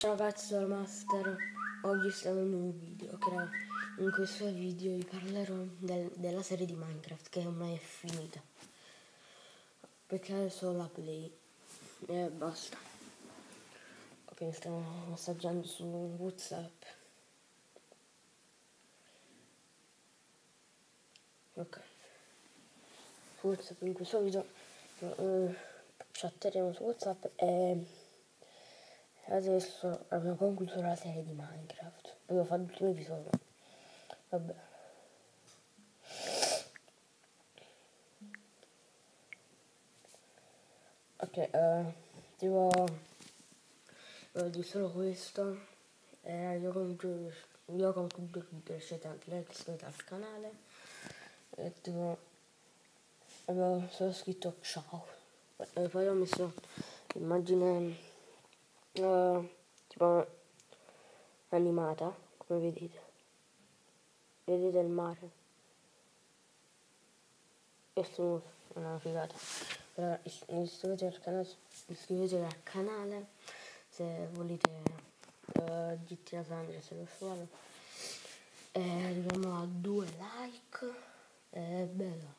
Ragazzi, sono Master. Oggi stiamo in un video in questo video vi parlerò della serie di Minecraft che ormai è finita, perché adesso la play e basta. Ok, stiamo assaggiando su WhatsApp. Ok, su WhatsApp in questo video chatteremo su WhatsApp e adesso abbiamo concluso la serie di Minecraft. Devo fare l'ultimo episodio. Vabbè. Ok, devo dire solo questo. Io concludo il video, lasciate anche like, iscrivetevi al canale. Avevo solo scritto ciao. Poi ho messo l'immagine tipo animata, come vedete. Vedete il mare? È una figata. Iscrivetevi al canale se volete GT Sandra se lo suono. Arriviamo a 2 like. È bello.